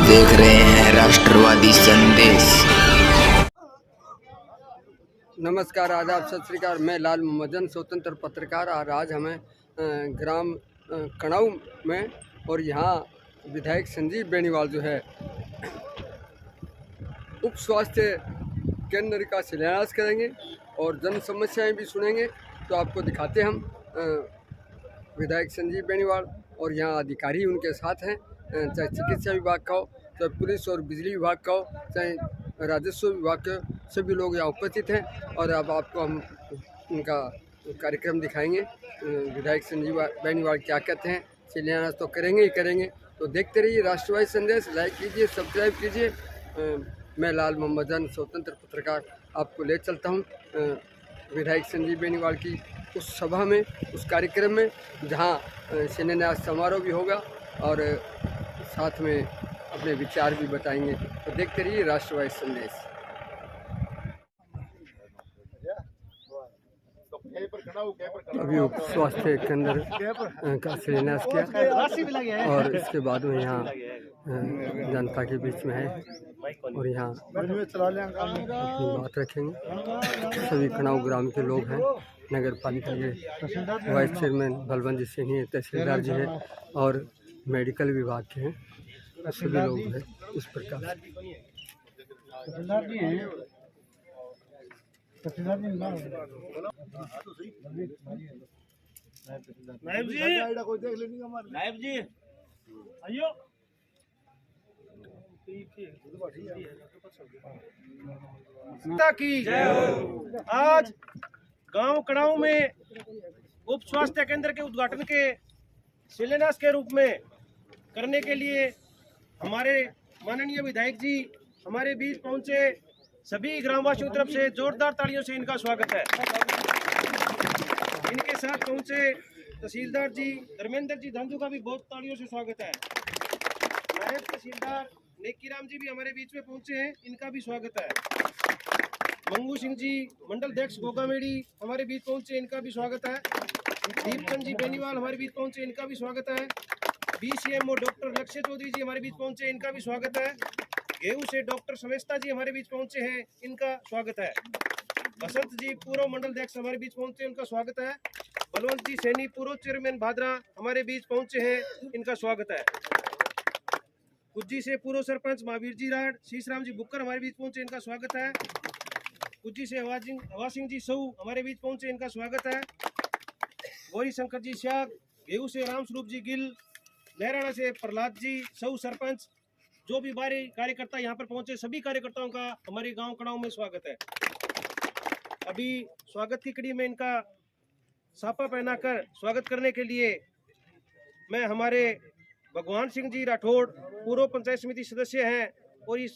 देख रहे हैं राष्ट्रवादी संदेश। नमस्कार, आदाब, सत श्री अकाल। मैं लाल मोहम्मदन, स्वतंत्र पत्रकार। और आज हमें ग्राम कणाऊ में और यहाँ विधायक संजीव बेनीवाल जो है उप स्वास्थ्य केंद्र का शिलान्यास करेंगे और जन समस्याएं भी सुनेंगे। तो आपको दिखाते हम विधायक संजीव बेनीवाल और यहाँ अधिकारी उनके साथ हैं, चाहे चिकित्सा विभाग का हो, चाहे पुलिस और बिजली विभाग का हो, चाहे राजस्व विभाग के सभी लोग यहाँ उपस्थित हैं। और अब आपको हम उनका कार्यक्रम दिखाएंगे। विधायक संजीव बेनीवाल क्या कहते हैं, शिलान्यास तो करेंगे ही करेंगे। तो देखते रहिए राष्ट्रवादी संदेश, लाइक कीजिए, सब्सक्राइब कीजिए। मैं लाल मोहम्मदन, स्वतंत्र पत्रकार, आपको ले चलता हूँ विधायक संजीव बेनीवाल की उस सभा में, उस कार्यक्रम में जहाँ शिलान्यास समारोह भी होगा और साथ में अपने विचार भी बताएंगे। तो देखते रहिए राष्ट्रवादी संदेश। अभी उप स्वास्थ्य केंद्र का शिलान्यास किया और इसके बाद में यहाँ जनता के बीच में है और यहाँ अपनी बात रखेंगे। सभी कणाऊ ग्राम के लोग हैं, नगर पालिका के वाइस चेयरमैन बलवंत जी सिंह है, तहसीलदार जी है और मेडिकल विभाग के हैं, सभी लोग हैं। इस प्रकार नायब जी आइयो। की आज गांव कड़ाऊ में उप स्वास्थ्य केंद्र के उद्घाटन के शिलान्यास के रूप में करने के लिए हमारे माननीय विधायक जी हमारे बीच पहुंचे। सभी ग्रामवासियों की तरफ से जोरदार तालियों से इनका स्वागत है। इनके साथ पहुंचे तहसीलदार जी धर्मेंद्र जी धांधू का भी बहुत तालियों से स्वागत है। नायब तहसीलदार नेकीराम जी भी हमारे बीच में पहुंचे हैं, इनका भी स्वागत है। मंगू सिंह जी मंडल अध्यक्ष गोगामेड़ी हमारे बीच पहुंचे, इनका भी स्वागत है। दीपचंद जी बेनीवाल हमारे बीच पहुंचे, इनका भी स्वागत है। BCMO डॉक्टर लक्ष्य चौधरी जी हमारे बीच पहुंचे, इनका भी स्वागत है। गेहूं से डॉक्टर समेस्ता जी हमारे बीच पहुंचे हैं, इनका स्वागत है। बसंत जी पूर्व मंडल अध्यक्ष हमारे बीच पहुंचे, उनका स्वागत है। बलवंत जी सैनी पूर्व चेयरमैन भादरा हमारे बीच पहुंचे हैं, इनका स्वागत है। कुज्जी से पूर्व सरपंच महावीर जी राड शीशराम जी बुक्कर हमारे बीच पहुंचे, इनका स्वागत है। कुज्जी से हवा सिंह जी सऊ हमारे बीच पहुंचे, इनका स्वागत है। गौरी शंकर जी श्याग, गेहूं से राम स्वरूप जी गिल, लहराना से प्रहलाद जी सऊ सरपंच, जो भी बारे कार्यकर्ता यहाँ पर पहुंचे, सभी कार्यकर्ताओं का हमारे गांव कड़ाऊ में स्वागत है। अभी स्वागत की कड़ी में इनका साफा पहनाकर स्वागत करने के लिए मैं हमारे भगवान सिंह जी राठौड़ पूर्व पंचायत समिति सदस्य हैं और इस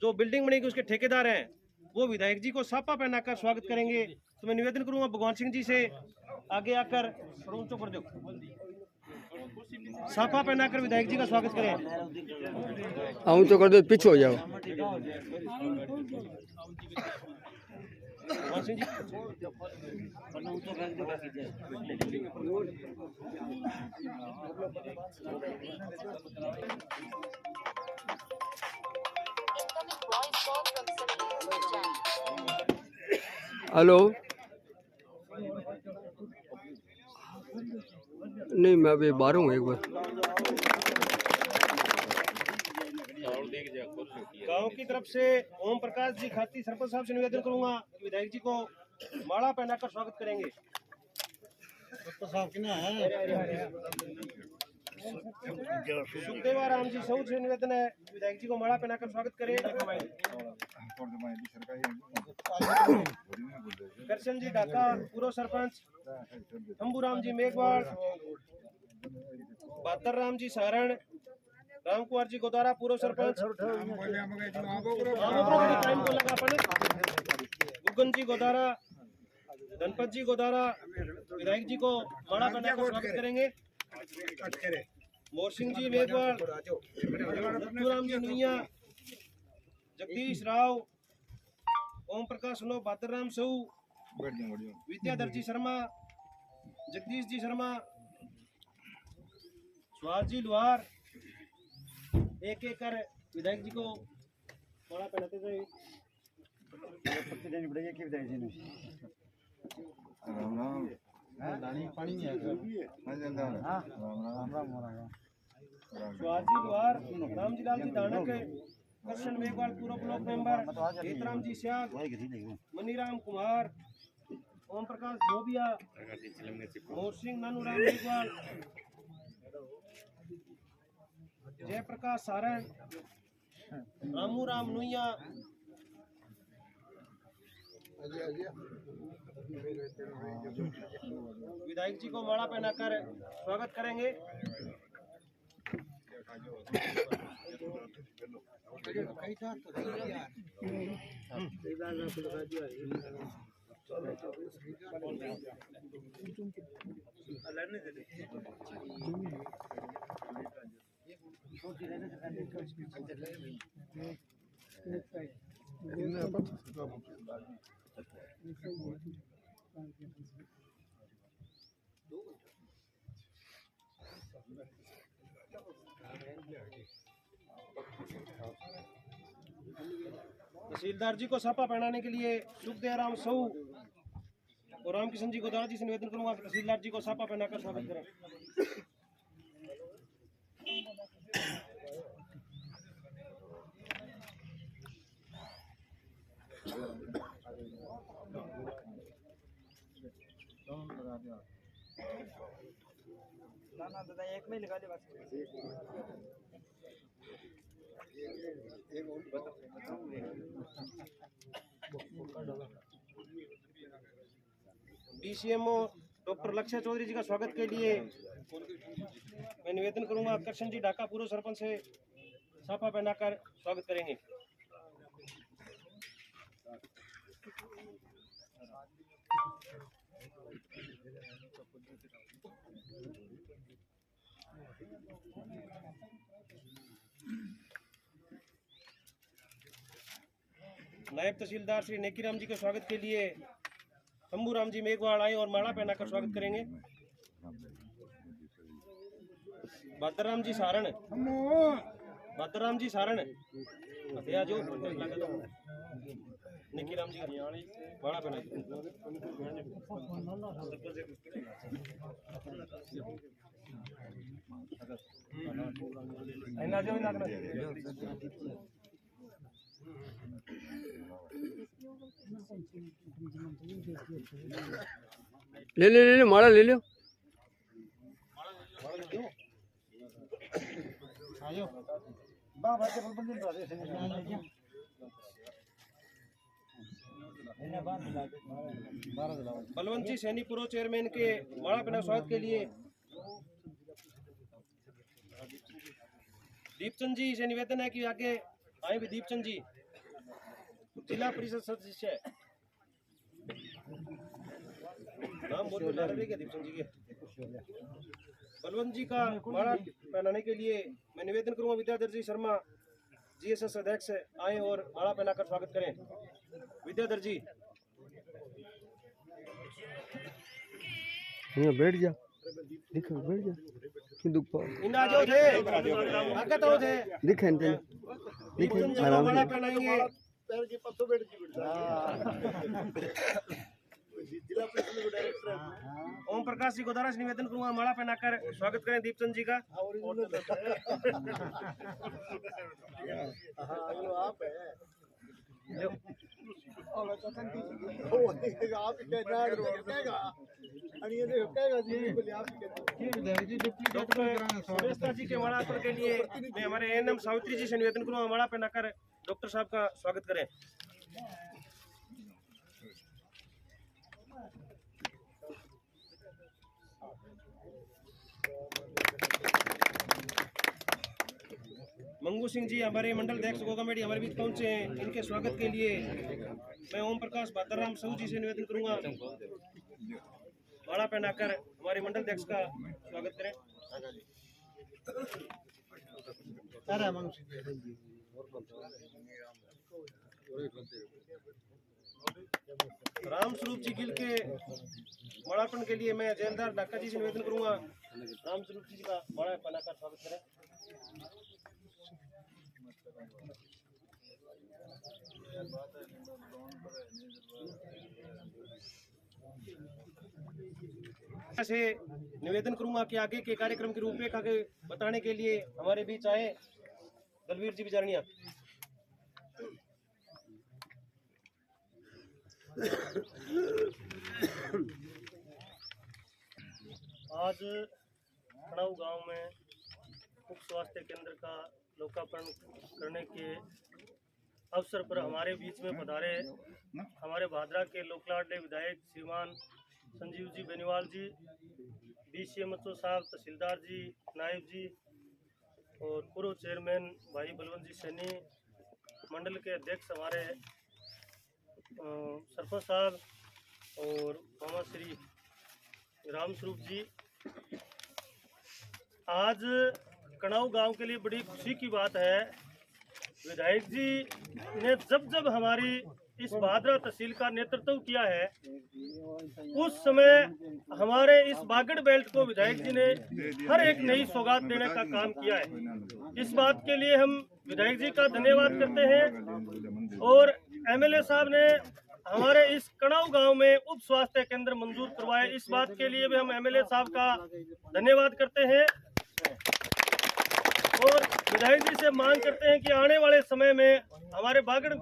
जो बिल्डिंग बनेगी उसके ठेकेदार हैं, वो विधायक जी को साफा पहनाकर स्वागत करेंगे। तो मैं निवेदन करूंगा भगवान सिंह जी से आगे आकर साफा पहनाकर विधायक जी का स्वागत करें। आऊँ तो कर दो, पीछे हो जाओ। हेलो, नहीं मैं अभी बाहर हूँ। एक बार गांव की तरफ से ओम प्रकाश जी खाती सरपंच साहब से निवेदन करूंगा विधायक जी को माला पहनाकर स्वागत करेंगे। सुखदेवा राम जी सऊद से निवेदन है विधायक जी को माला पहनाकर स्वागत करें। करशन जी ढाका पूर्व सरपंच, शंभूराम जी मेघवाड़, बहादुर राम जी सारण, राम कुमार जी गोदारा पूर्व सरपंच, गुगन जी गोदारा, धनपत जी गोदारा विधायक जी को माला पहनाकर स्वागत करेंगे। मोर सिंह जी मेघवाड़, राम जी नुइया, जगदीश राव, ओम प्रकाश नो, बहादुर राम सऊ, विद्याधर जी शर्मा, जगदीश जी शर्मा, सुहास जी लुहार, एक एक कर विधायक जी को माला पहनाते जाइए। सुहाजी लोहार, रामजी लाल जी दानक, कृष्ण मेघवाल पूर्व ब्लॉक मेंबर, हेतराम जी स्याग, मनीराम कुमार, ओम प्रकाश धोबिया, मोर सिंह नानूराम मेघवाल, जयप्रकाश सारण, रामू राम नुइया, विधायक जी को माला पहनाकर स्वागत करेंगे। तहसीलदार जी को सापा पहनाने के लिए सुखदेव सऊ और रामकिशन जी को दादा जी से निवेदन करूंगा कि तहसीलदार जी को सापा पहनाकर स्वागत करें। दादा एक में लगा दे बस। डीसीएमओ डॉक्टर लक्ष्य चौधरी जी का स्वागत के लिए मैं निवेदन करूंगा कृष्ण जी ढाका पूर्व सरपंच से साफा पहनाकर स्वागत करेंगे। नायब तहसीलदार श्री नेकीराम जी के स्वागत के लिए शंभू राम जी मेघवाल आए और माला पहनाकर स्वागत करेंगे। भद्रराम जी सारण, भद्रराम जी सारण जो नेकीराम जी माला पहना ले माला ले लो। बलवंत जी सैनी पूर्व चेयरमैन के माला पहना स्वागत के लिए दीपचंद जी से निवेदन है कि आगे आए भी। दीपचंद जी जिला परिषद सदस्य है, नाम बहुत बता रहे क्या दीपचंद जी के। बलवंत जी का माला पहनाने के लिए मैं निवेदन करूंगा विद्याधर जी शर्मा जीएसएस अध्यक्ष आए और माला पहनाकर स्वागत करें। विद्याधर जी बैठ जा, देखो बैठ जा कि दुख इन आ जाओ थे आगे तो थे दिखे आराम से माला पहनाएंगे। ओम प्रकाश जी को द्वारा से निवेदन करूंगा माला पहनाकर स्वागत करें दीपचंद जी का। डॉक्टर जी के माला के लिए मैं हमारे एएनएम सावित्री जी से निवेदन करूंगा माला पहनाकर डॉक्टर साहब का स्वागत करें। मंगू सिंह जी हमारे मंडल अध्यक्ष गो कमेटी हमारे बीच पहुंचे हैं, इनके स्वागत के लिए मैं ओम प्रकाश भद्रराम साहू जी से निवेदन करूंगा माला पहनाकर हमारे मंडल अध्यक्ष का स्वागत करें। राम स्वरूप जी गिल के मालापन के लिए मैं जेलदार ढाका जी से निवेदन करूंगा राम स्वरूप जी का माला पहनाकर स्वागत करें। से निवेदन करूंगा कि आगे के कार्यक्रम की रूपरेखा के बताने के लिए हमारे बीच आए दलवीर जी बिजारनिया। आज खड़ाऊ गांव में उप स्वास्थ्य केंद्र का लोकार्पण करने के अवसर पर हमारे बीच में पधारे हमारे भादरा के लोकलाडले विधायक श्रीमान संजीव जी बेनीवाल जी, BCMO साहब, तहसीलदार जी, नायब जी और पूर्व चेयरमैन भाई बलवंत जी सैनी, मंडल के अध्यक्ष हमारे सरपंच साहब और मामा श्री रामस्वरूप जी। आज कणाऊ गांव के लिए बड़ी खुशी की बात है, विधायक जी ने जब हमारी इस भादरा तहसील का नेतृत्व किया है, उस समय हमारे इस बागड़ बेल्ट को विधायक जी ने हर एक नई सौगात देने का काम किया है। इस बात के लिए हम विधायक जी का धन्यवाद करते हैं और MLA साहब ने हमारे इस कणाऊ गांव में उप स्वास्थ्य केंद्र मंजूर करवाए, इस बात के लिए भी हम MLA साहब का धन्यवाद करते हैं और विधायक जी से मांग करते हैं कि आने वाले समय में हमारे बागड़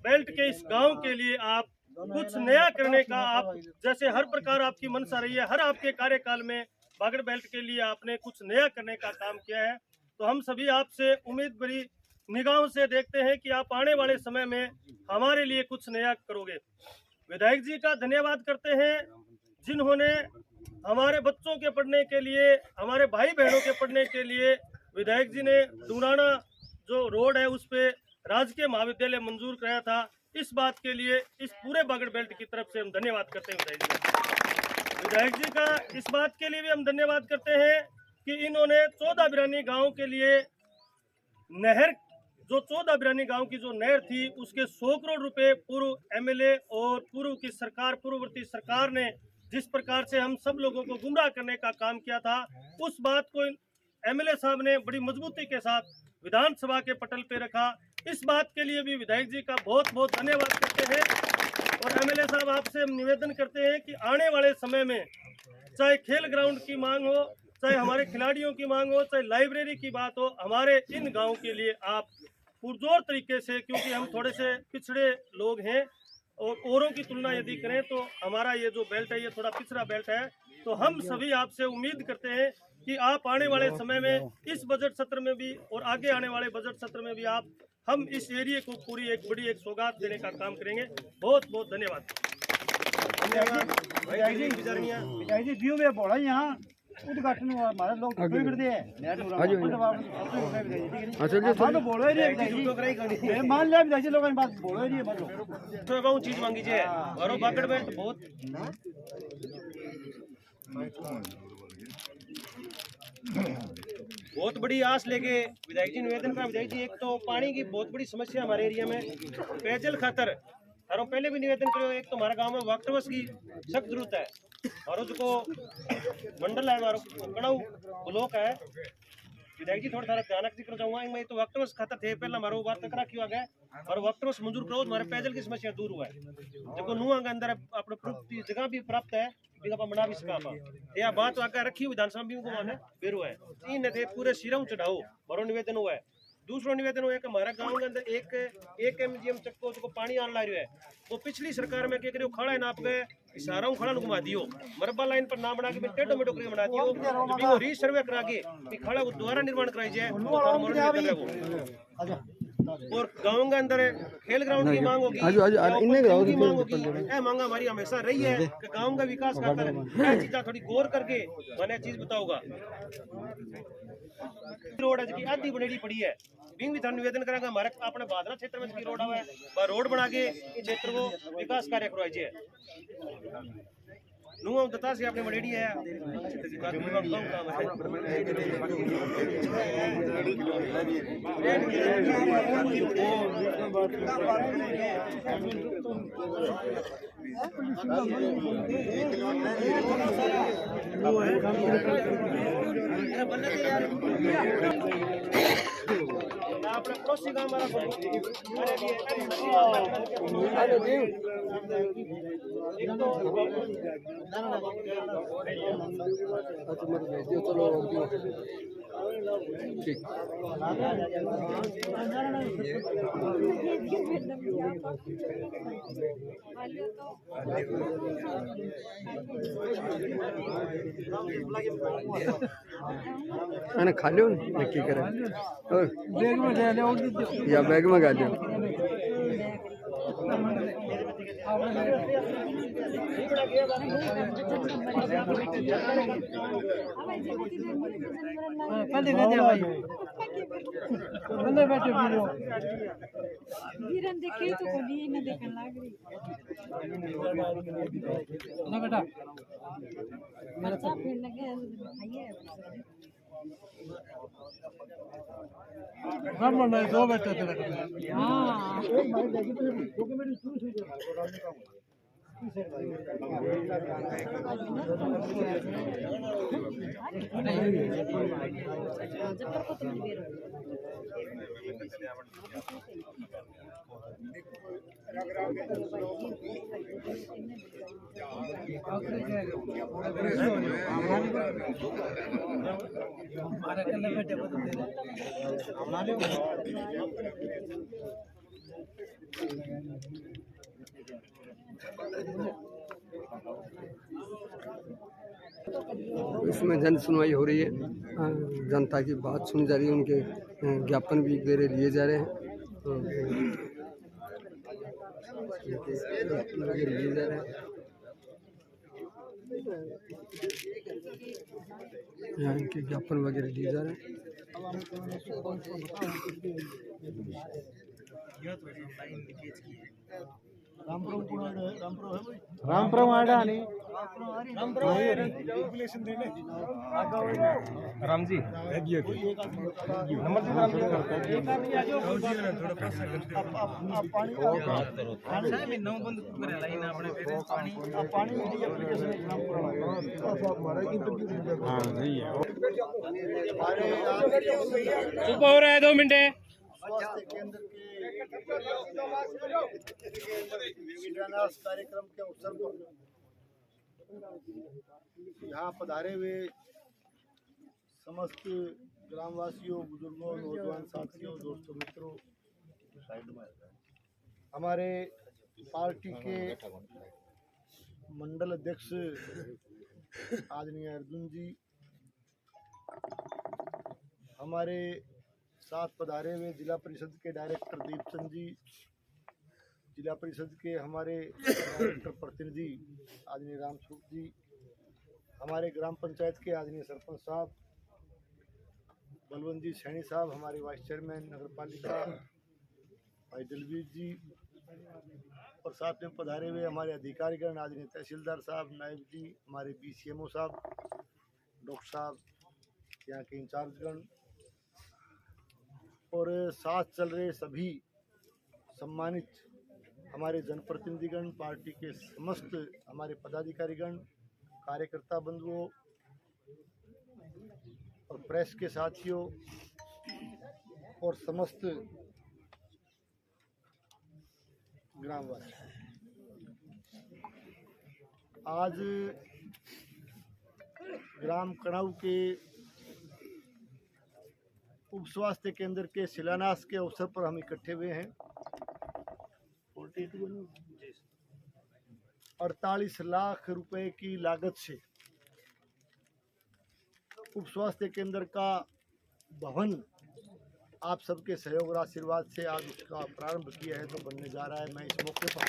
बेल्ट के इस गांव के लिए आप कुछ नया करने का, आप जैसे हर प्रकार आपकी मनसा रही है, हर आपके कार्यकाल में बागड़ बेल्ट के लिए आपने कुछ नया करने का काम किया है, तो हम सभी आपसे उम्मीद भरी निगाहों से देखते हैं कि आप आने वाले समय में हमारे लिए कुछ नया करोगे। विधायक जी का धन्यवाद करते हैं जिन्होंने हमारे बच्चों के पढ़ने के लिए, हमारे भाई बहनों के पढ़ने के लिए विधायक जी ने डूराना जो रोड है उस पे राजकीय महाविद्यालय मंजूर कराया था। इस बात के लिए इस पूरे बागड़ बेल्ट की तरफ से हम धन्यवाद करते हैं विधायक जी का। इस बात के लिए भी हम धन्यवाद करते हैं कि इन्होंने 14 बिरानी गाँव के लिए नहर, जो 14 बिरानी गांव की जो नहर थी उसके 100 करोड़ रुपए पूर्व MLA और पूर्व की सरकार, पूर्ववर्ती सरकार ने जिस प्रकार से हम सब लोगों को गुमराह करने का काम किया था, उस बात को MLA साहब ने बड़ी मजबूती के साथ विधानसभा के पटल पे रखा। इस बात के लिए भी विधायक जी का बहुत बहुत धन्यवाद करते हैं और MLA साहब आपसे हम निवेदन करते हैं कि आने वाले समय में चाहे खेल ग्राउंड की मांग हो, चाहे हमारे खिलाड़ियों की मांग हो, चाहे लाइब्रेरी की बात हो, हमारे इन गाँव के लिए आप पुरजोर तरीके से, क्योंकि हम थोड़े से पिछड़े लोग हैं और औरों की तुलना यदि करें तो हमारा ये जो बेल्ट है ये थोड़ा पिछड़ा बेल्ट है, तो हम सभी आपसे उम्मीद करते हैं कि आप आने वाले समय में इस बजट सत्र में भी और आगे आने वाले बजट सत्र में भी हम इस एरिया को पूरी एक बड़ी एक सौगात देने का काम करेंगे। बहुत बहुत धन्यवाद। उद्घाटन हमारे लोग करते हैं, मान लिया लोगों ने बात बोलो ही नहीं, तो चीज मांगी जाए और बागड़ बेल्ट बहुत बड़ी आस लेके विधायक जी निवेदन का। विधायक जी, एक तो पानी की बहुत बड़ी समस्या हमारे एरिया में, पेयजल खातर हरों पहले भी निवेदन करो, एक तो हमारे गांव में वाटरवर्स की सख्त जरूरत है और उसको मंडल है, हमारा कणाऊ ब्लॉक है। विधायक जी थोड़ा ध्यान रखना चाहूंगा, मैं तो वाटरवर्स खातर थे पहले हमारा बात करा क्यों आ गया और वाटरवर्स मंजूर करो, हमारे पेयजल की समस्या दूर हुआ है। देखो नुआ के अंदर अपने जगह भी प्राप्त है, बना भी सका या बात आगे रखी विधानसभा भी माने बेरू है, तीन थे पूरे सिरों चढ़ाओ बड़ो निवेदन हुआ है। दूसरा निवेदन हुआ कि हमारा गांव के अंदर एक MGM चक्को जो पानी आने लग रहा है, वो पिछली सरकार में क्या करियो खड़ा है नाप गए इशारा खड़ा घुमा दियो, मरबा लाइन पर ना बना के टेढ़ो मेढ़ो करके बना दियो, जो रीसर्वे करा के खड़ा दोबारा निर्माण कराई जाए। और गाँव के अंदर खेल ग्राउंड की मांग होगी, की मांग होगी, यह मांग हमारी हमेशा रही है कि गाँव का विकास खातर यह चीज़ थोड़ी गौर करके मैंने चीज बताऊंगा। रोड है जिसकी आधी बनेड़ी पड़ी है, बिंग भी थाने निवेदन करेंगे हमारे अपने भादरा क्षेत्र में रोड आवा है, रोड बना के क्षेत्र को विकास कार्य करवाई जाए। नुआ दता से आपने बनेड़ी है अपने पड़ोसी गांव हमारा अच्छा मेरे भेज दियो चलो ठीक मैंने खा लियो नक्की करे बैग में ले लो या बैग में गा लियो वीरन देखे तो कोनी न देखन लाग रही ना बेटा मेरा सब पेड़ लगे आइए हम ना दो बेटा तेरे हां इसमें जन सुनवाई हो रही है जनता की बात सुनी जा रही है उनके ज्ञापन भी वगैरह लिए जा रहे हैं लिए जा रहे हैं यहाँ इनके ज्ञापन वगैरह दिए जा रहे हैं रामपुरम आड़ा नहीं राम जी सुबह हो रहा है 2 मिनट स्वास्थ्य केंद्र के शिलान्यास कार्यक्रम के अवसर पर यहाँ पधारे हुए समस्त ग्रामवासियों, बुजुर्गों, नौजवान साथियों, दोस्तों, मित्रों, हमारे पार्टी के मंडल अध्यक्ष आदरणीय अर्जुन जी, हमारे साथ पधारे हुए जिला परिषद के डायरेक्टर दीपचंद जी, जिला परिषद के हमारे डायरेक्टर प्रतिनिधि आदरणीय रामस्वरूप जी, हमारे ग्राम पंचायत के आदरणीय सरपंच साहब बलवंत जी सैनी साहब, हमारे वाइस चेयरमैन नगर पालिका भाई दलवीर जी, और साथ में पधारे हुए हमारे अधिकारीगण आदरणीय तहसीलदार साहब, नायब जी, हमारे BCMO साहब, डॉक्टर साहब, यहाँ के इंचार्जगण और साथ चल रहे सभी सम्मानित हमारे जनप्रतिनिधिगण, पार्टी के समस्त हमारे पदाधिकारीगण, कार्यकर्ता बंधुओं और प्रेस के साथियों और समस्त ग्रामवासी, आज ग्राम कणाऊ के उप स्वास्थ्य केंद्र के शिलान्यास के अवसर पर हम इकट्ठे हुए हैं। 48 लाख रुपए की लागत से उप स्वास्थ्य केंद्र का भवन आप सबके सहयोग और आशीर्वाद से आज उसका प्रारंभ किया है तो बनने जा रहा है। मैं इस मौके पर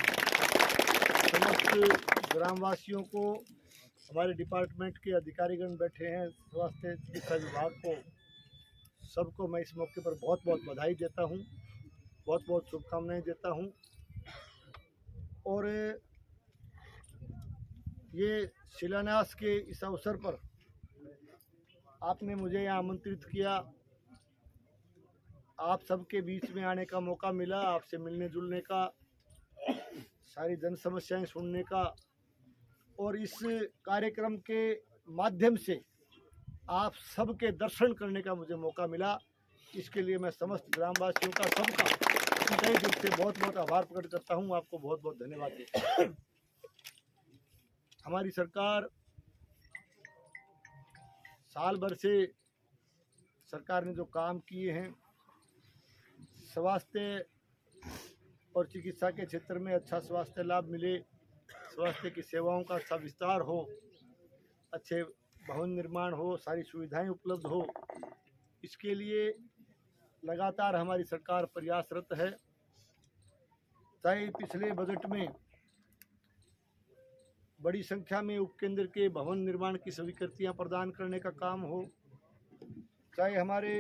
समस्त ग्रामवासियों को, हमारे डिपार्टमेंट के अधिकारीगण बैठे हैं, स्वास्थ्य चिकित्सा विभाग को, सबको मैं इस मौके पर बहुत बहुत बधाई देता हूं, बहुत बहुत शुभकामनाएं देता हूं। और ये शिलान्यास के इस अवसर पर आपने मुझे यहाँ आमंत्रित किया, आप सबके बीच में आने का मौका मिला, आपसे मिलने जुलने का, सारी जन समस्याएं सुनने का, और इस कार्यक्रम के माध्यम से आप सबके दर्शन करने का मुझे मौका मिला। इसके लिए मैं समस्त ग्रामवासियों का सबका तहे दिल से बहुत बहुत आभार प्रकट करता हूँ। आपको बहुत बहुत धन्यवाद देता हूँ। हमारी सरकार साल भर से सरकार ने जो काम किए हैं, स्वास्थ्य और चिकित्सा के क्षेत्र में अच्छा स्वास्थ्य लाभ मिले, स्वास्थ्य की सेवाओं का अच्छा विस्तार हो, अच्छे भवन निर्माण हो, सारी सुविधाएं उपलब्ध हो, इसके लिए लगातार हमारी सरकार प्रयासरत है। चाहे पिछले बजट में बड़ी संख्या में उपकेंद्र के भवन निर्माण की स्वीकृतियां प्रदान करने का काम हो, चाहे हमारे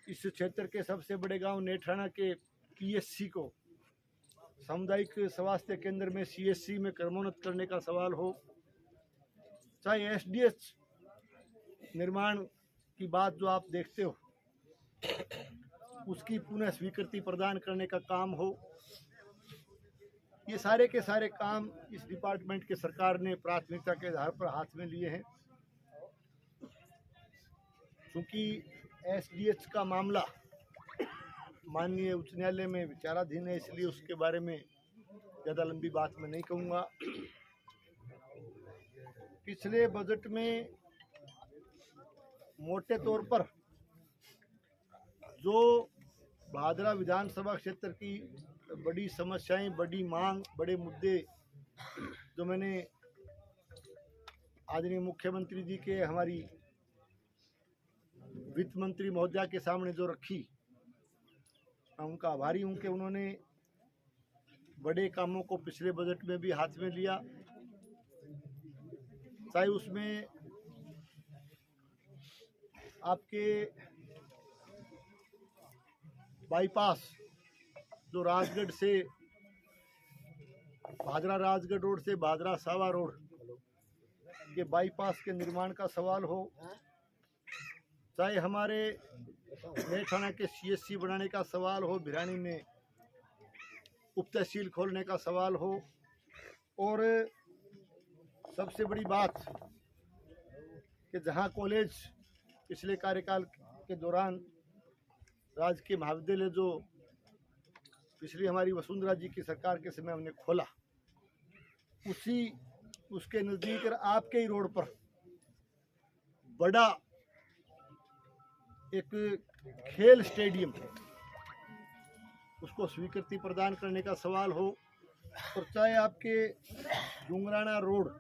इस क्षेत्र के सबसे बड़े गांव नेठाना के पीएससी को सामुदायिक स्वास्थ्य केंद्र में सीएससी में क्रमोन्नत करने का सवाल हो, चाहे एसडीएच निर्माण की बात जो आप देखते हो उसकी पुनः स्वीकृति प्रदान करने का काम हो, ये सारे के सारे काम इस डिपार्टमेंट के सरकार ने प्राथमिकता के आधार पर हाथ में लिए हैं। क्योंकि एसडीएच का मामला माननीय उच्च न्यायालय में विचाराधीन है, इसलिए उसके बारे में ज़्यादा लंबी बात मैं नहीं कहूँगा। पिछले बजट में मोटे तौर पर जो भादरा विधानसभा क्षेत्र की बड़ी समस्याएं, बड़ी मांग, बड़े मुद्दे जो मैंने आदरणीय मुख्यमंत्री जी के, हमारी वित्त मंत्री महोदया के सामने जो रखी, मैं उनका आभारी हूं कि उन्होंने बड़े कामों को पिछले बजट में भी हाथ में लिया। चाहे उसमें आपके बाईपास जो राजगढ़ से भादरा राजगढ़ रोड से भादरा सावा रोड के बाईपास के निर्माण का सवाल हो, चाहे हमारे नेठाना के सीएससी बनाने का सवाल हो, भिरानी में उप तहसील खोलने का सवाल हो, और सबसे बड़ी बात कि जहां कॉलेज पिछले कार्यकाल के दौरान राजकीय महाविद्यालय जो पिछली हमारी वसुंधरा जी की सरकार के समय हमने खोला, उसके नज़दीक आपके ही रोड पर बड़ा एक खेल स्टेडियम उसको स्वीकृति प्रदान करने का सवाल हो, और चाहे आपके डुंगराना रोड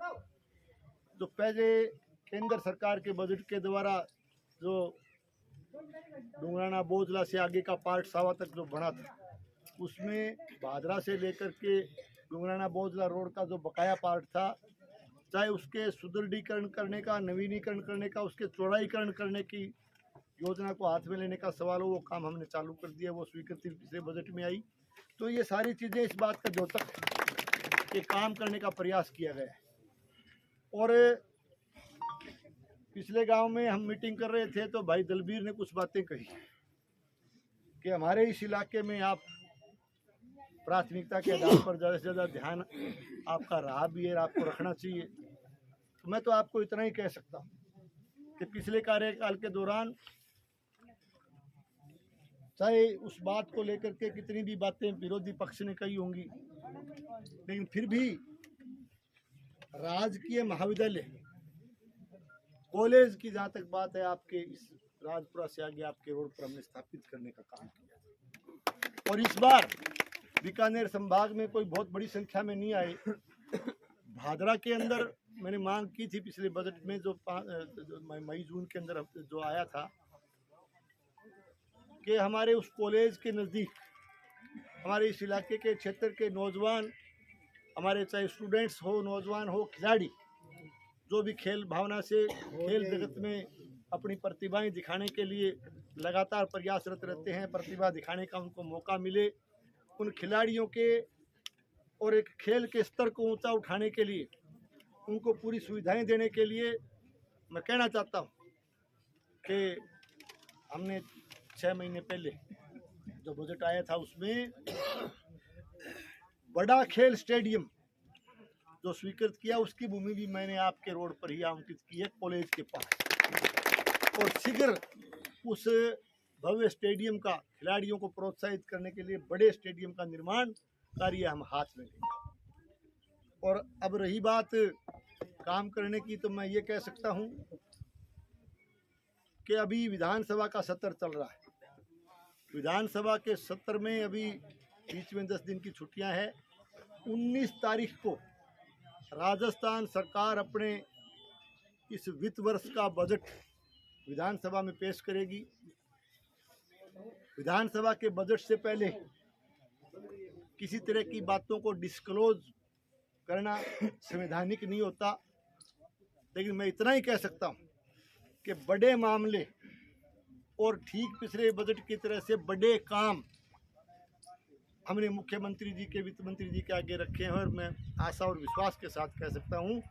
जो पहले केंद्र सरकार के बजट के द्वारा जो डुंगराना बोझला से आगे का पार्ट सावा तक जो बना था, उसमें भादरा से लेकर के डुंगराना बोझला रोड का जो बकाया पार्ट था, चाहे उसके सुदृढ़ीकरण करने का, नवीनीकरण करने का, उसके चौड़ाईकरण करने की योजना को हाथ में लेने का सवाल हो, वो काम हमने चालू कर दिया, वो स्वीकृति पिछले बजट में आई। तो ये सारी चीज़ें इस बात का द्योतक के काम करने का प्रयास किया गया है। और पिछले गांव में हम मीटिंग कर रहे थे तो भाई दलबीर ने कुछ बातें कही कि हमारे इस इलाके में आप प्राथमिकता के आधार पर ज़्यादा से ज़्यादा ध्यान आपका रहा भी है, आपको रखना चाहिए। तो मैं तो आपको इतना ही कह सकता हूँ कि पिछले कार्यकाल के दौरान चाहे उस बात को लेकर के कितनी भी बातें विरोधी पक्ष ने कही होंगी, लेकिन फिर भी राजकीय महाविद्यालय कॉलेज की जहाँ तक बात है, आपके इस राजपुरा से आगे आपके रोड पर हमने स्थापित करने का काम किया। और इस बार बीकानेर संभाग में कोई बहुत बड़ी संख्या में नहीं आए। भादरा के अंदर मैंने मांग की थी पिछले बजट में, जो मई जून के अंदर जो आया था, कि हमारे उस कॉलेज के नज़दीक हमारे इस इलाके के क्षेत्र के नौजवान, हमारे चाहे स्टूडेंट्स हो, नौजवान हो, खिलाड़ी जो भी खेल भावना से खेल जगत में अपनी प्रतिभाएं दिखाने के लिए लगातार प्रयासरत रहते हैं, प्रतिभा दिखाने का उनको मौका मिले, उन खिलाड़ियों के और एक खेल के स्तर को ऊंचा उठाने के लिए उनको पूरी सुविधाएं देने के लिए मैं कहना चाहता हूं कि हमने 6 महीने पहले जो बजट आया था उसमें बड़ा खेल स्टेडियम जो स्वीकृत किया, उसकी भूमि भी मैंने आपके रोड पर ही आवंटित की है, कॉलेज के पास। और शीघ्र उस भव्य स्टेडियम का, खिलाड़ियों को प्रोत्साहित करने के लिए बड़े स्टेडियम का निर्माण कार्य हम हाथ में लेंगे। और अब रही बात काम करने की, तो मैं ये कह सकता हूँ कि अभी विधानसभा का सत्र चल रहा है। विधानसभा के सत्र में अभी बीच में 10 दिन की छुट्टियां हैं। 19 तारीख को राजस्थान सरकार अपने इस वित्त वर्ष का बजट विधानसभा में पेश करेगी। विधानसभा के बजट से पहले किसी तरह की बातों को डिस्क्लोज करना संवैधानिक नहीं होता, लेकिन मैं इतना ही कह सकता हूँ कि बड़े मामले और ठीक पिछले बजट की तरह से बड़े काम हमने मुख्यमंत्री जी के, वित्त मंत्री जी के आगे रखे हैं। और मैं आशा और विश्वास के साथ कह सकता हूँ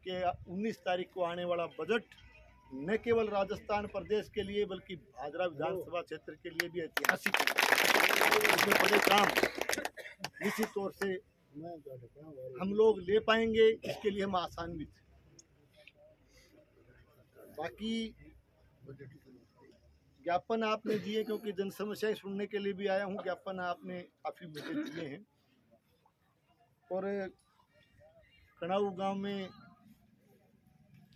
कि 19 तारीख को आने वाला बजट न केवल राजस्थान प्रदेश के लिए बल्कि भादरा विधानसभा क्षेत्र के लिए भी ऐतिहासिक है। इसमें बड़े काम निश्चित तौर से हम लोग ले पाएंगे, इसके लिए हम आसान्वित हैं। बाकी ज्ञापन आपने दिए, क्योंकि जन समस्याएं सुनने के लिए भी आया हूँ। ज्ञापन आपने काफ़ी मुझे दिए हैं। और कणाऊ गांव में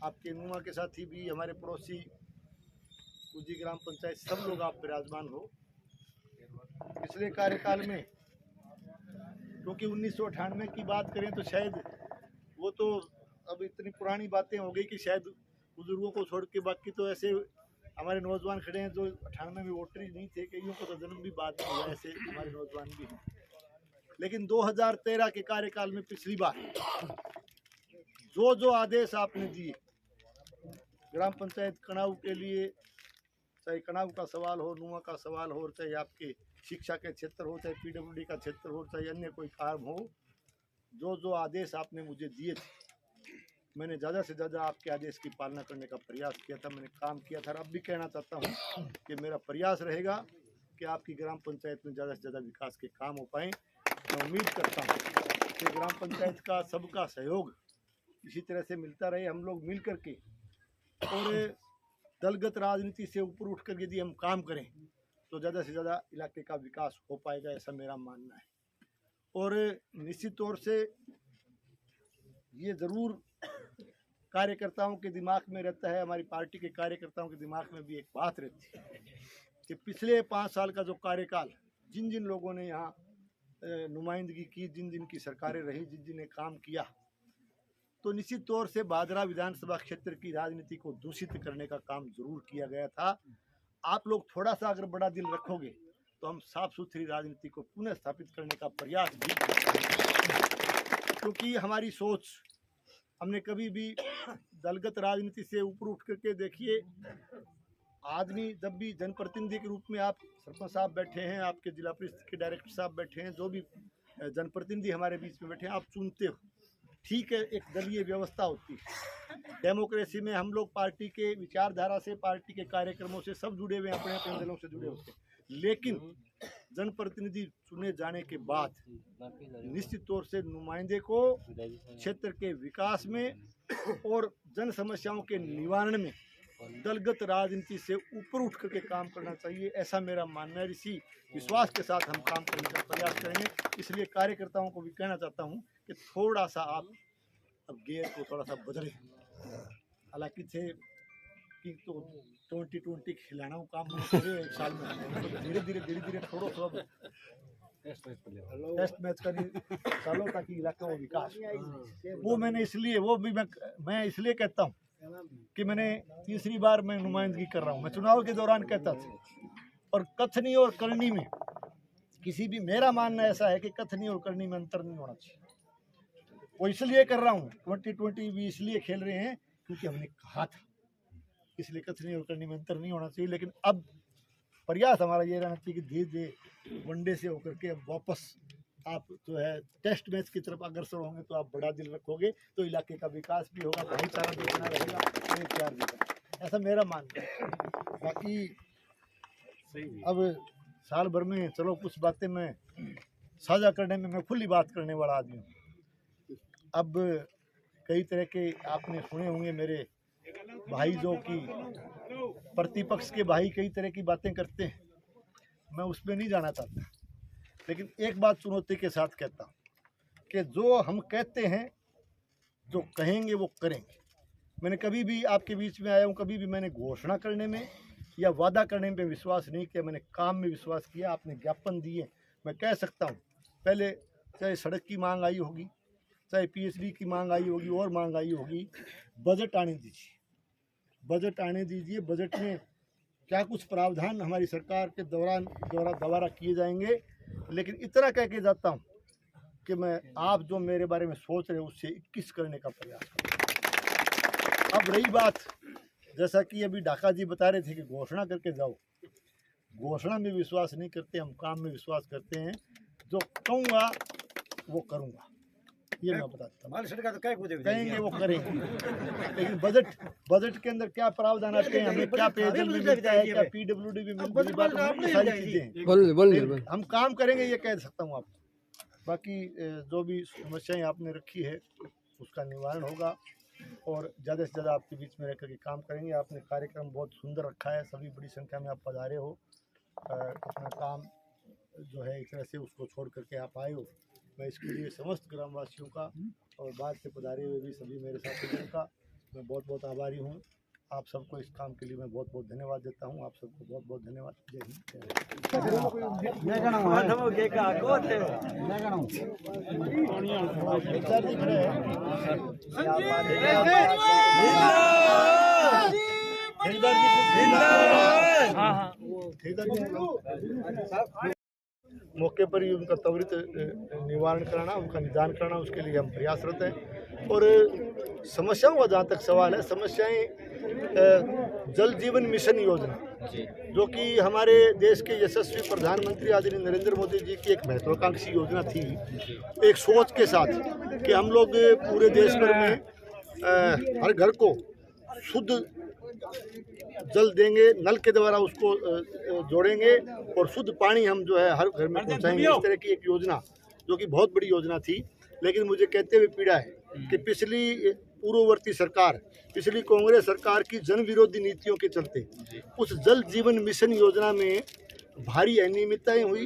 आपके नुआ के साथी भी, हमारे पड़ोसी कुजी ग्राम पंचायत, सब लोग आप विराजमान हो। पिछले कार्यकाल में, क्योंकि 1998 की बात करें तो शायद वो तो अब इतनी पुरानी बातें हो गई कि शायद बुजुर्गों को छोड़ के बाकी तो ऐसे हमारे नौजवान खड़े हैं जो 98 में वोटर ही नहीं थे, कईयों को तो जन्म भी बाद में हुआ, ऐसे हमारे नौजवान भी हैं। लेकिन 2013 के कार्यकाल में पिछली बार जो आदेश आपने दिए ग्राम पंचायत कणाऊ के लिए, चाहे कणाऊ का सवाल हो, नुआ का सवाल हो, चाहे आपके शिक्षा के क्षेत्र हो, चाहे PWD का क्षेत्र हो, चाहे अन्य कोई काम हो, जो आदेश आपने मुझे दिए थे, मैंने ज़्यादा से ज़्यादा आपके आदेश की पालना करने का प्रयास किया था, मैंने काम किया था। अब भी कहना चाहता हूँ कि मेरा प्रयास रहेगा कि आपकी ग्राम पंचायत में ज़्यादा से ज़्यादा विकास के काम हो पाएँ। मैं उम्मीद करता हूँ कि ग्राम पंचायत का सबका सहयोग इसी तरह से मिलता रहे, हम लोग मिल करके और दलगत राजनीति से ऊपर उठ कर यदि हम काम करें तो ज़्यादा से ज़्यादा इलाके का विकास हो पाएगा, ऐसा मेरा मानना है। और निश्चित तौर से ये ज़रूर कार्यकर्ताओं के दिमाग में रहता है, हमारी पार्टी के कार्यकर्ताओं के दिमाग में भी एक बात रहती है कि पिछले 5 साल का जो कार्यकाल, जिन जिन लोगों ने यहाँ नुमाइंदगी की, जिन जिन की सरकारें रही, जिन जिन ने काम किया, तो निश्चित तौर से भादरा विधानसभा क्षेत्र की राजनीति को दूषित करने का काम जरूर किया गया था। आप लोग थोड़ा सा अगर बड़ा दिल रखोगे तो हम साफ सुथरी राजनीति को पुनः स्थापित करने का प्रयास भी करेंगे, क्योंकि हमारी सोच, हमने कभी भी दलगत राजनीति से ऊपर उठ करके, देखिए आदमी जब भी जनप्रतिनिधि के रूप में, आप सरपंच साहब बैठे हैं, आपके जिला परिषद के डायरेक्टर साहब बैठे हैं, जो भी जनप्रतिनिधि हमारे बीच में बैठे हैं, आप चुनते हो, ठीक है, एक दलीय व्यवस्था होती है। डेमोक्रेसी में हम लोग पार्टी के विचारधारा से, पार्टी के कार्यक्रमों से सब जुड़े हुए हैं, अपने अपने दलों से जुड़े होते हैं। लेकिन जनप्रतिनिधि चुने जाने के बाद निश्चित तौर से नुमाइंदे को क्षेत्र के विकास में और जन समस्याओं के निवारण में दलगत राजनीति से ऊपर उठ करके काम करना चाहिए, ऐसा मेरा मानना है। इसी विश्वास के साथ हम काम करने का प्रयास करेंगे। इसलिए कार्यकर्ताओं को भी कहना चाहता हूं कि थोड़ा सा आप अब गियर को थोड़ा सा बदलें। हालांकि थे कि तो 2020 खिलाना काम करे 1 साल में, तो धीरे धीरे थोड़ा टेस्ट मैच का चालो ताकि इलाके में विकास, वो मैंने इसलिए, वो भी मैं इसलिए कहता हूँ कि मैंने तीसरी बार मैं नुमाइंदगी कर रहा हूँ। मैं चुनाव के दौरान कहता था, और कथनी और करनी में किसी भी, मेरा मानना ऐसा है कि कथनी और करनी में अंतर नहीं होना चाहिए। वो इसलिए कर रहा हूँ, 2020 भी इसलिए खेल रहे हैं क्योंकि हमने कहा था, इसलिए कथनी और करनी में अंतर नहीं होना चाहिए। लेकिन अब प्रयास हमारा ये रहना चाहिए कि धीरे धीरे वनडे से होकर के अब वापस आप जो है टेस्ट मैच की तरफ अग्रसर होंगे, तो आप बड़ा दिल रखोगे तो इलाके का विकास भी होगा, भाईचारा भी बना रहेगा, प्यार भी बना, ऐसा मेरा मानना है। बाकी अब साल भर में चलो कुछ बातें मैं साझा करने में, मैं खुली बात करने वाला आदमी हूँ। अब कई तरह के आपने सुने होंगे मेरे भाई, जो कि प्रतिपक्ष के भाई कई तरह की बातें करते हैं, मैं उसमें नहीं जाना चाहता, लेकिन एक बात चुनौती के साथ कहता हूँ कि जो हम कहते हैं, जो कहेंगे वो करेंगे। मैंने कभी भी आपके बीच में आया हूँ, कभी भी मैंने घोषणा करने में या वादा करने में विश्वास नहीं किया, मैंने काम में विश्वास किया। आपने ज्ञापन दिए, मैं कह सकता हूँ पहले चाहे सड़क की मांग आई होगी, चाहे पीएचडी की मांग आई होगी और मांग आई होगी, बजट आने दीजिए, बजट आने दीजिए। बजट में क्या कुछ प्रावधान हमारी सरकार के दोबारा किए जाएंगे। लेकिन इतना कह के जाता हूँ कि मैं आप जो मेरे बारे में सोच रहे हैं उससे 21 करने का प्रयास करूँगा। अब रही बात, जैसा कि अभी ढाका जी बता रहे थे कि घोषणा करके जाओ, घोषणा में विश्वास नहीं करते, हम काम में विश्वास करते हैं। जो कहूँगा वो करूँगा, ये मैं बताता हूँ। कहेंगे वो करेंगे, लेकिन बजट के अंदर क्या प्रावधान आते हैं, हमें क्या पेयजल भी मिलता है, क्या पीडब्ल्यूडी भी मिलती है, सारी चीज़ें बोल हम काम करेंगे, ये कह सकता हूँ आपको। बाकी जो भी समस्याएं आपने रखी है उसका निवारण होगा और ज़्यादा से ज़्यादा आपके बीच में रह करके काम करेंगे। आपने कार्यक्रम बहुत सुंदर रखा है, सभी बड़ी संख्या में आप पधारे हो, अपना काम जो है इस तरह से उसको छोड़ करके आप आए हो। मैं इसके लिए समस्त ग्रामवासियों का और बाद से पधारे हुए भी सभी मेरे साथियों का मैं बहुत बहुत आभारी हूँ। आप सबको इस काम के लिए मैं बहुत बहुत धन्यवाद देता हूँ। आप सबको बहुत बहुत धन्यवाद। जय हिंद। मौके पर ही उनका त्वरित निवारण कराना, उनका निदान कराना, उसके लिए हम प्रयासरत हैं। और समस्याओं का जहाँ तक सवाल है, समस्याएं जल जीवन मिशन योजना जो कि हमारे देश के यशस्वी प्रधानमंत्री आदरणीय नरेंद्र मोदी जी की एक महत्वाकांक्षी योजना थी, एक सोच के साथ कि हम लोग पूरे देश भर में हर घर को शुद्ध जल देंगे, नल के द्वारा उसको जोड़ेंगे और शुद्ध पानी हम जो है हर घर में पहुंचाएंगे। इस तरह की एक योजना जो कि बहुत बड़ी योजना थी, लेकिन मुझे कहते हुए पीड़ा है कि पिछली पूर्ववर्ती सरकार, पिछली कांग्रेस सरकार की जन विरोधी नीतियों के चलते उस जल जीवन मिशन योजना में भारी अनियमितताएं हुई,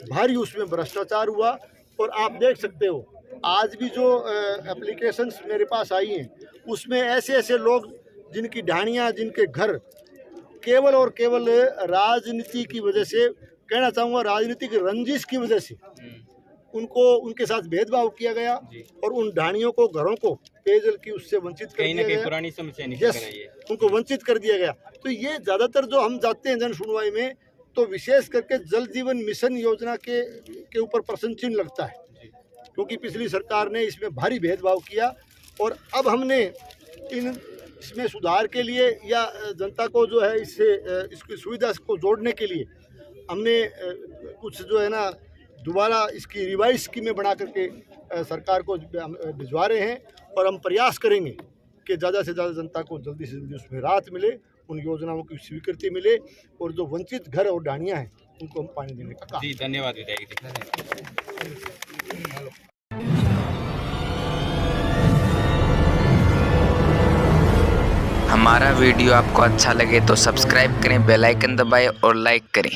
भारी उसमें भ्रष्टाचार हुआ। और आप देख सकते हो आज भी जो एप्लीकेशंस मेरे पास आई हैं उसमें ऐसे लोग जिनकी ढाणियाँ, जिनके घर केवल और केवल राजनीति की वजह से, कहना चाहूँगा राजनीतिक रंजिश की वजह से उनके साथ भेदभाव किया गया और उन ढाणियों को, घरों को पेयजल की उससे वंचित कर दिया गया। पुरानी समस्या निकल कर आई है, उनको वंचित कर दिया गया। तो ये ज़्यादातर जो हम जाते हैं जन सुनवाई में, तो विशेष करके जल जीवन मिशन योजना के ऊपर प्रश्न चिन्ह लगता है, क्योंकि पिछली सरकार ने इसमें भारी भेदभाव किया। और अब हमने इसमें सुधार के लिए या जनता को जो है इसकी सुविधा को जोड़ने के लिए हमने कुछ जो है ना दोबारा इसकी रिवाइज स्कीमें बना करके सरकार को भिजवा रहे हैं। और हम प्रयास करेंगे कि ज़्यादा से ज़्यादा जनता को जल्दी से जल्दी उसमें राहत मिले, उन योजनाओं की स्वीकृति मिले और जो वंचित घर और ढाणियाँ हैं उनको हम पानी देने का काम। जी धन्यवाद विधायक जी। हमारा वीडियो आपको अच्छा लगे तो सब्सक्राइब करें, बेल आइकन दबाएं और लाइक करें।